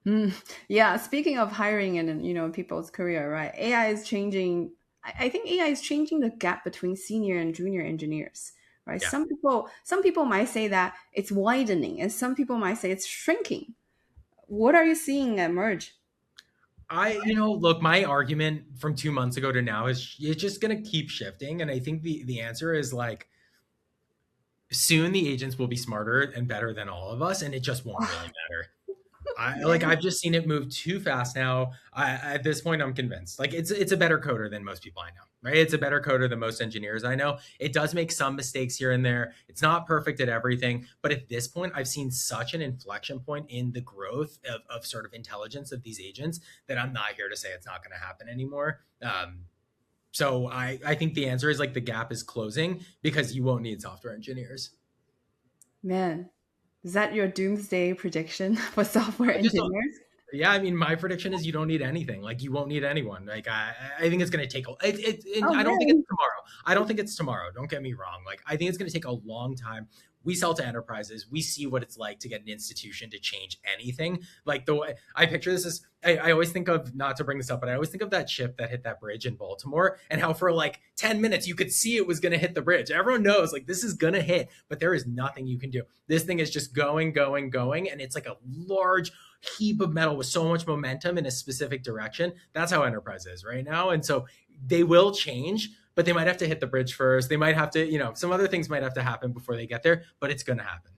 Mm. Yeah, speaking of hiring and people's career, right? AI is changing. I think AI is changing the gap between senior and junior engineers, right? Yeah. Some people might say that it's widening, and some people might say it's shrinking. What are you seeing emerge? Look, my argument from 2 months ago to now is it's just going to keep shifting. And I think the answer is like, soon the agents will be smarter and better than all of us, and it just won't really matter. I've just seen it move too fast now. At this point, I'm convinced. Like it's a better coder than most people I know, right? It's a better coder than most engineers I know. It does make some mistakes here and there. It's not perfect at everything, but at this point, I've seen such an inflection point in the growth of sort of intelligence of these agents that I'm not here to say it's not going to happen anymore. So I think the answer is like the gap is closing because you won't need software engineers. Man, is that your doomsday prediction for software I just don't. engineers? Yeah, I mean, my prediction is you don't need anything. Like, you won't need anyone. Like, I think it's going to take. And Oh I don't think it's man. tomorrow. I don't think it's tomorrow. Don't get me wrong. Like, I think it's going to take a long time. We sell to enterprises. We see what it's like to get an institution to change anything. Like the way I picture this is, I always think of, not to bring this up, but I always think of that ship that hit that bridge in Baltimore, and how for like 10 minutes you could see it was going to hit the bridge. Everyone knows like this is going to hit, but there is nothing you can do. This thing is just going, going, going, and it's like a large heap of metal with so much momentum in a specific direction. That's how enterprise is right now. And so they will change, but they might have to hit the bridge first. They might have to, some other things might have to happen before they get there, but it's going to happen.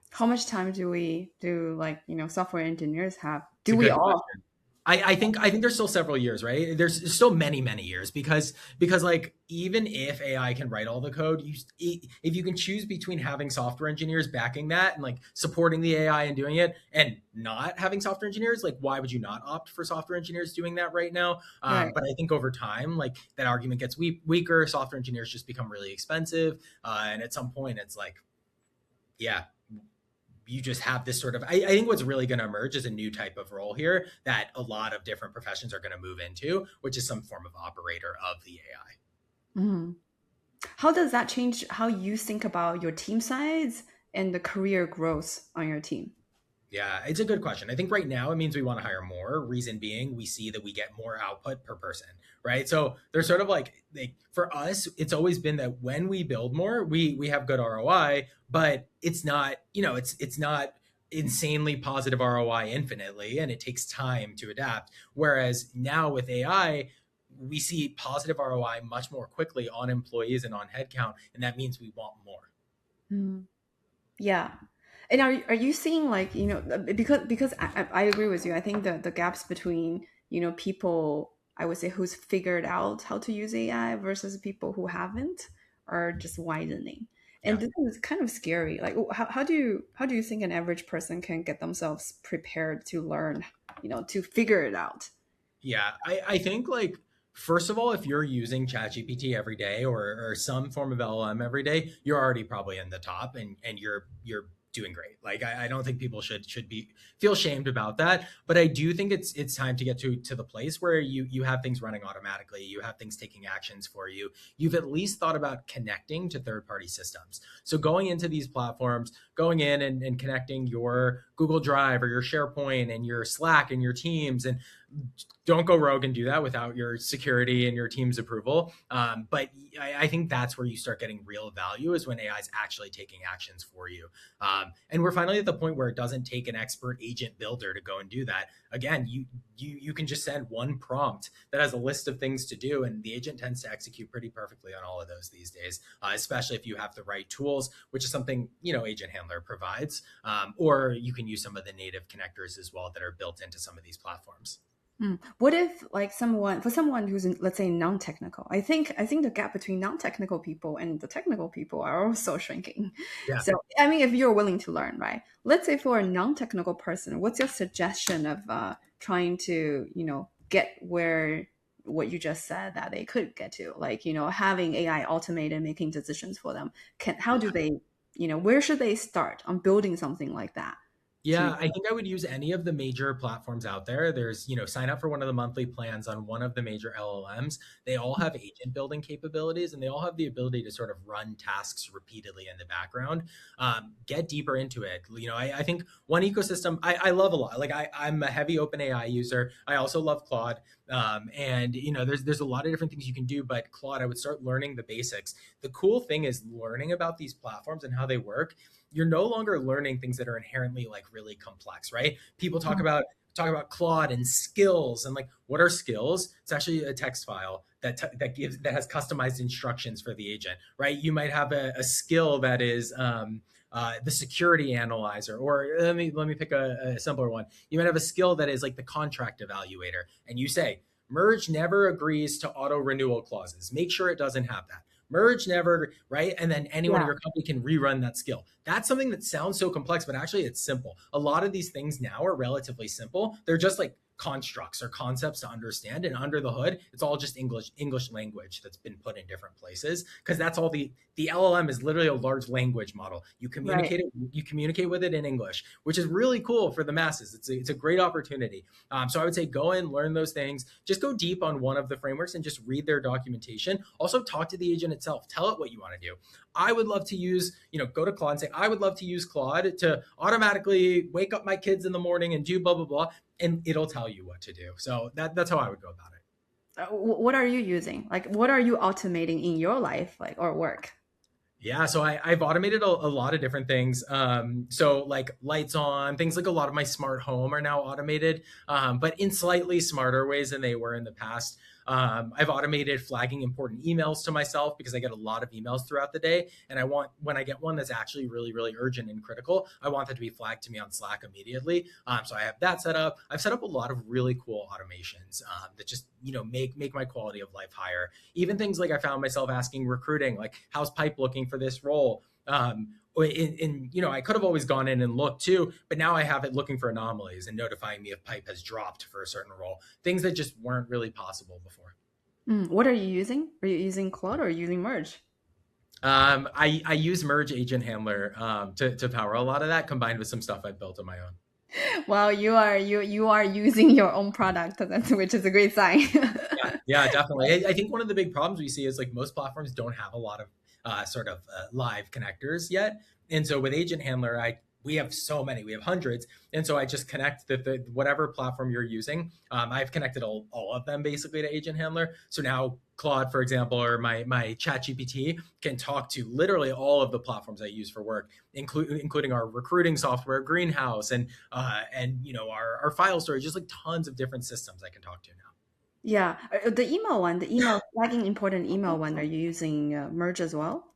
How much time do like, software engineers have? It's Do a we good all? question. I think there's still several years, right? There's still many years because like even if AI can write all the code, if you can choose between having software engineers backing that and like supporting the AI and doing it, and not having software engineers, like why would you not opt for software engineers doing that right now? Right. But I think over time, like that argument gets weaker. Software engineers just become really expensive, and at some point, it's like, yeah, you just have this sort of, I think what's really going to emerge is a new type of role here that a lot of different professions are going to move into, which is some form of operator of the AI. Mhm. How does that change how you think about your team size and the career growth on your team? Yeah, it's a good question. I think right now it means we want to hire more. Reason being, we see that we get more output per person, right? So there's sort of like for us, it's always been that when we build more, we have good ROI, but it's not, it's not insanely positive ROI infinitely, and it takes time to adapt. Whereas now with AI, we see positive ROI much more quickly on employees and on headcount, and that means we want more. Mm. Yeah. And are you seeing like, because I agree with you. I think the gaps between, people, I would say, who's figured out how to use AI versus people who haven't are just widening. And Yeah. this is kind of scary. Like how do you think an average person can get themselves prepared to learn, to figure it out? Yeah, I think like first of all, if you're using ChatGPT every day or some form of LLM every day, you're already probably in the top and you're doing great. Like I don't think people should be feel shamed about that. But I do think it's time to get to the place where you have things running automatically, you have things taking actions for you. You've at least thought about connecting to third-party systems. So going into these platforms, going in and connecting your Google Drive or your SharePoint and your Slack and your Teams and don't go rogue and do that without your security and your team's approval. But I think that's where you start getting real value is when AI is actually taking actions for you. And we're finally at the point where it doesn't take an expert agent builder to go and do that. Again, you can just send one prompt that has a list of things to do, and the agent tends to execute pretty perfectly on all of those these days. Especially if you have the right tools, which is something Agent Handler provides, or you can use some of the native connectors as well that are built into some of these platforms. What if like someone who's let's say non-technical? I think the gap between non-technical people and the technical people are also shrinking. Yeah. So I mean, if you're willing to learn, right? Let's say for a non-technical person, what's your suggestion of trying to get where what you just said that they could get to, like having AI automate and making decisions for them? How do they where should they start on building something like that? To Yeah, I think I would use any of the major platforms out there. There's, sign up for one of the monthly plans on one of the major LLMs. They all have agent building capabilities and they all have the ability to sort of run tasks repeatedly in the background. Get deeper into it. I think one ecosystem I love a lot. Like I'm a heavy OpenAI user. I also love Claude. And there's a lot of different things you can do, but Claude, I would start learning the basics. The cool thing is learning about these platforms and how they work. You're no longer learning things that are inherently like really complex, right? People talk about Claude and skills and like what are skills? It's actually a text file that has customized instructions for the agent, right? You might have a skill that is the security analyzer, or let me pick a simpler one. You might have a skill that is like the contract evaluator, and you say merge never agrees to auto renewal clauses. Make sure it doesn't have that. Merge never, right? And then anyone in yeah, your company can rerun that skill. That's something that sounds so complex, but actually it's simple. A lot of these things now are relatively simple. They're just like constructs or concepts to understand, and under the hood it's all just english language that's been put in different places, because that's all the LLM is literally a large language model. right. You communicate with it in English, which is really cool for the masses. It's a great opportunity. So I would say go in, learn those things, just go deep on one of the frameworks and just read their documentation. Also talk to the agent itself, tell it what you want to do. I would love to use, go to Claude and say, I would love to use Claude to automatically wake up my kids in the morning and do blah, blah, blah. And it'll tell you what to do. So that's how I would go about it. What are you using? Like, what are you automating in your life, like, or work? Yeah, so I've automated a lot of different things. So like lights on, things like a lot of my smart home are now automated, but in slightly smarter ways than they were in the past. I've automated flagging important emails to myself because I get a lot of emails throughout the day, and I want when I get one that's actually really really urgent and critical, I want that to be flagged to me on Slack immediately. So I have that set up. I've set up a lot of really cool automations that just make my quality of life higher. Even things like I found myself asking recruiting, like, how's pipe looking for this role? I could have always gone in and looked too, but now I have it looking for anomalies and notifying me if pipe has dropped for a certain role, things that just weren't really possible before. What are you using? Are you using Claude or are you using Merge? I use Merge Agent Handler to power a lot of that, combined with some stuff I built on my own. Well, you are using your own product, which is a great sign. Yeah, yeah, definitely. I think one of the big problems we see is like most platforms don't have a lot of sort of live connectors yet, and so with Agent Handler, we have so many, we have hundreds, and so I just connect the whatever platform you're using. I've connected all of them basically to Agent Handler. So now Claude, for example, or my Chat GPT can talk to literally all of the platforms I use for work, including our recruiting software, Greenhouse, and our file storage, just like tons of different systems I can talk to now. Yeah, the email one, the email flagging important email one. Are you using Merge as well?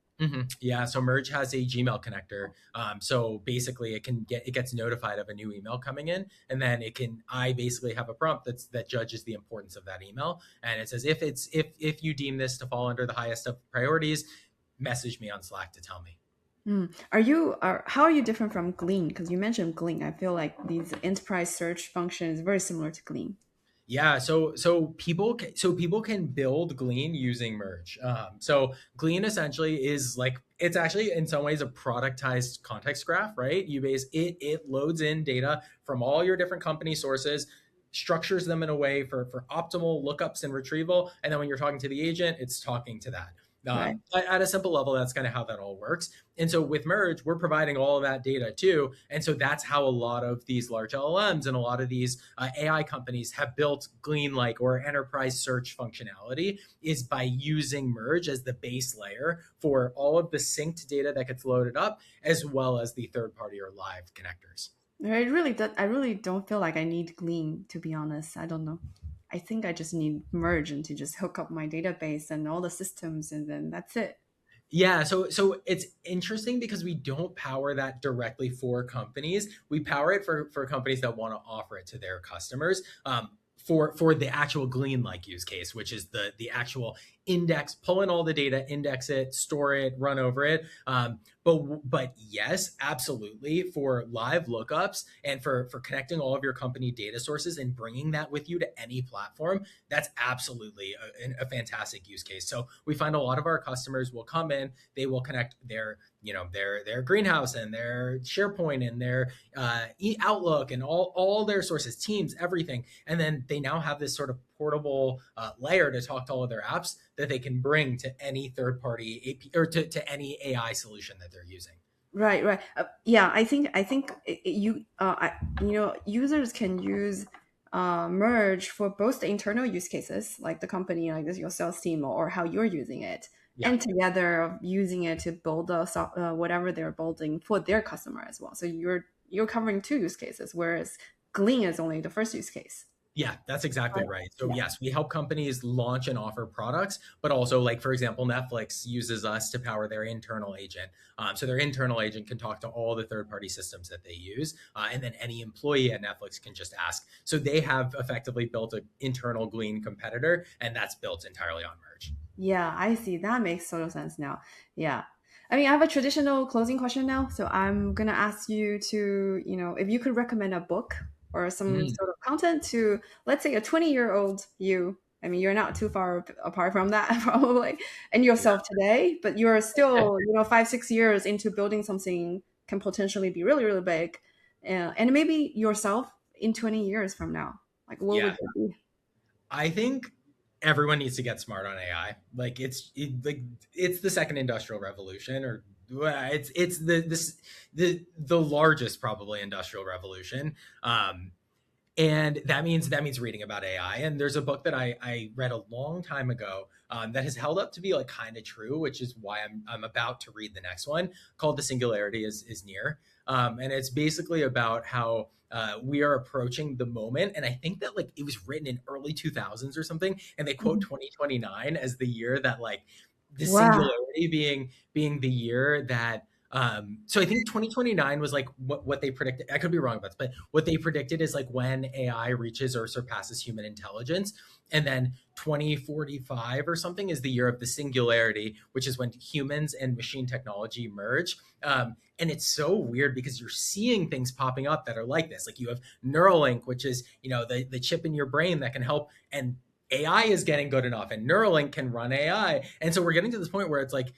Yeah, so Merge has a Gmail connector. So basically, it gets notified of a new email coming in, and then I basically have a prompt that judges the importance of that email, and it says if you deem this to fall under the highest of priorities, message me on Slack to tell me. How are you different from Glean? Because you mentioned Glean. I feel like these enterprise search function is very similar to Glean. Yeah, so people can build Glean using Merge. So Glean essentially is like it's actually in some ways a productized context graph, right? It loads in data from all your different company sources, structures them in a way for optimal lookups and retrieval, and then when you're talking to the agent, it's talking to that. Right. At a simple level, that's kind of how that all works. And so with Merge, we're providing all of that data too. And so that's how a lot of these large LLMs and a lot of these AI companies have built Glean like or enterprise search functionality is by using Merge as the base layer for all of the synced data that gets loaded up, as well as the third party or live connectors. I really don't feel like I need Glean, to be honest. I don't know. I think I just need Merge and to just hook up my database and all the systems, and then that's it. Yeah, so it's interesting because we don't power that directly for companies. We power it for companies that want to offer it to their customers. For the actual Glean like use case, which is the actual index, pull in all the data, index it, store it, run over it. But yes, absolutely for live lookups and for connecting all of your company data sources and bringing that with you to any platform, that's absolutely a fantastic use case. So we find a lot of our customers will come in, they will connect their greenhouse and their SharePoint and their Outlook and all their sources, Teams, everything, and then they now have this sort of portable layer to talk to all of their apps that they can bring to any third party AP or to any AI solution that they're using. Right, right. Yeah, I think users can use merge for both the internal use cases, like the company, like this your sales team, or how you're using it, Yeah. and together of using it to build whatever they're building for their customer as well. So you're covering two use cases, whereas Glean is only the first use case. Yeah, that's exactly Right. right. So Yeah. yes, we help companies launch and offer products, but also like for example, Netflix uses us to power their internal agent. So their internal agent can talk to all the third-party systems that they use, and then any employee at Netflix can just ask. So they have effectively built an internal Glean competitor, and that's built entirely on Merge. Yeah, I see. That makes total sense now. Yeah. I mean, I have a traditional closing question now. So I'm gonna ask you to, if you could recommend a book or some Mm, sort of content to, let's say, a 20-year-old you. I mean, you're not too far apart from that, probably, and yourself today, but you're yeah. still, 5, 6 years into building something can potentially be really, really big. And maybe yourself in 20 years from now. Like, what Yeah. would that be? I think everyone needs to get smart on AI. Like it's the second industrial revolution, or it's the largest probably industrial revolution. And that means reading about AI. And there's a book that I read a long time ago that has held up to be like kind of true, which is why I'm about to read the next one called "The Singularity is Near," and it's basically about how we are approaching the moment. And I think that like it was written in early 2000s or something, and they quote Mhm. 2029 as the year that like the Wow. singularity being the year that so I think 2029 was like what they predicted. I could be wrong about this, but what they predicted is like when AI reaches or surpasses human intelligence. And then 2045 or something is the year of the singularity, which is when humans and machine technology merge. And it's so weird because you're seeing things popping up that are like this. Like you have Neuralink, which is, the chip in your brain that can help. And AI is getting good enough, and Neuralink can run AI. And so we're getting to this point where it's like,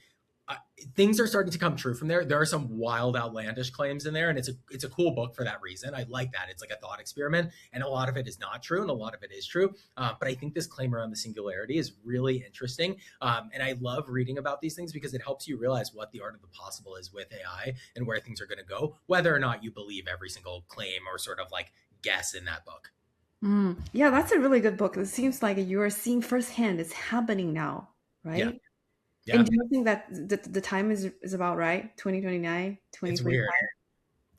uh, things are starting to come true from there. There are some wild, outlandish claims in there, and it's a cool book for that reason. I like that it's like a thought experiment, and a lot of it is not true, and a lot of it is true. But I think this claim around the singularity is really interesting, and I love reading about these things because it helps you realize what the art of the possible is with AI and where things are going to go, whether or not you believe every single claim or sort of like guess in that book. Yeah, that's a really good book. It seems like you are seeing firsthand it's happening now, Yeah, right? And yeah, do you think that the time is about right? 2029, it's 2045? weird.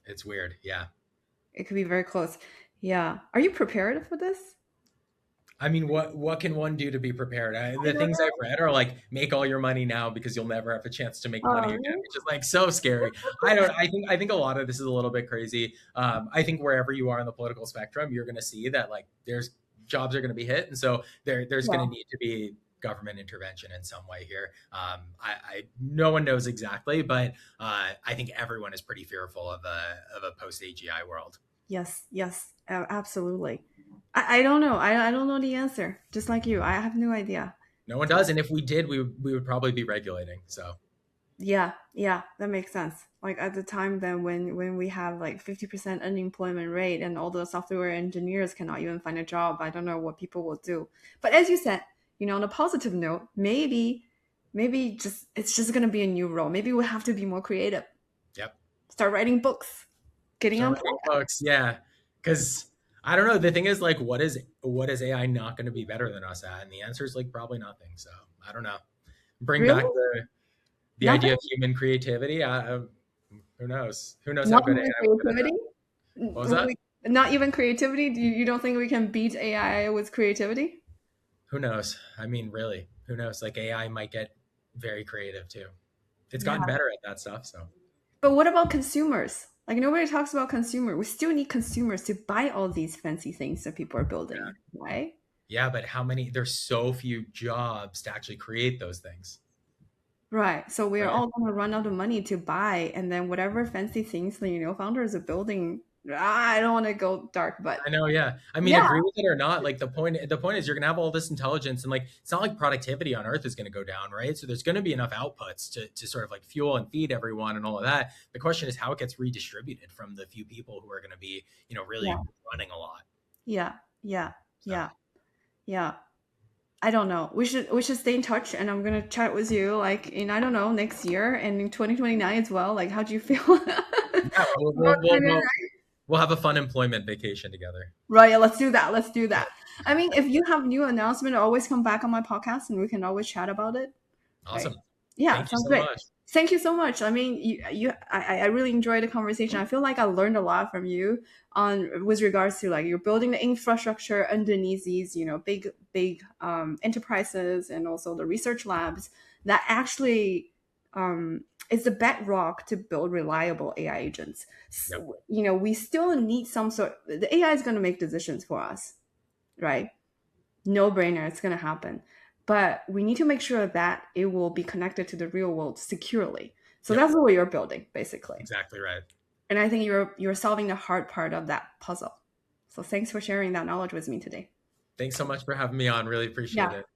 It's weird. Yeah. It could be very close. Yeah. Are you prepared for this? I mean, what can one do to be prepared? I The don't things I've know. read are like make all your money now because you'll never have a chance to make money again, Um, which is like so scary. I don't. I think a lot of this is a little bit crazy. I think wherever you are on the political spectrum, you're going to see that like there's jobs are going to be hit, and so there's going to yeah. need to be government intervention in some way here. No one knows exactly, but I think everyone is pretty fearful of a post AGI world. Yes, yes, absolutely. I don't know. I don't know the answer. Just like you, I have no idea. No one does, and if we did, we would probably be regulating. So Yeah, yeah, that makes sense. Like at the time then when we have like 50% unemployment rate and all the software engineers cannot even find a job, I don't know what people will do. But as you said, on a positive note, maybe just it's just gonna be a new role. Maybe we have to be more creative. yep. Start writing books, getting Start on writing podcasts. books, yeah. Because I don't know. The thing is, like, what is AI not going to be better than us at? And the answer is like probably nothing. So I don't know. Bring Really? back the Nothing? idea of human creativity. Who knows? Who knows how Not good even AI will get at that? creativity? What was that? Not even creativity? You don't think we can beat AI with creativity? Who knows? I mean, really, who knows? Like AI might get very creative too. It's Yeah. gotten better at that stuff. So But what about consumers? Like nobody talks about consumer. We still need consumers to buy all these fancy things that people are building, right? yeah, but how many? There's so few jobs to actually create those things, Right. So we are right? all going to run out of money to buy, and then whatever fancy things that founders are building. I don't want to go dark, but I know, yeah. I mean, yeah, agree with it or not, like the point is you're gonna have all this intelligence and like it's not like productivity on Earth is gonna go down, right? So there's gonna be enough outputs to sort of like fuel and feed everyone and all of that. The question is how it gets redistributed from the few people who are gonna be, yeah, really running a lot. yeah, yeah, So yeah, yeah. I don't know. We should stay in touch, and I'm gonna chat with you like in I don't know next year and in 2029 as well. Like, how do you feel yeah, we'll about we'll, we'll, climate? we'll, we'll have a fun employment vacation together. Right, yeah, let's do that. Let's do Yeah. that. I mean, if you have new announcement, always come back on my podcast and we can always chat about it. Right. Awesome. Yeah, Thank you sounds so great. much. Thank you so much. I mean, I really enjoyed the conversation. I feel like I learned a lot from you on with regards to like you're building the infrastructure underneath these, big enterprises and also the research labs that actually is the bedrock to build reliable AI agents. Yep. So, we still need some sort. The AI is going to make decisions for us, right? No brainer, it's going to happen. But we need to make sure that it will be connected to the real world securely. So Yep. that's what you're building, basically. Exactly right. And I think you're solving the hard part of that puzzle. So thanks for sharing that knowledge with me today. Thanks so much for having me on. Really appreciate Yeah. it.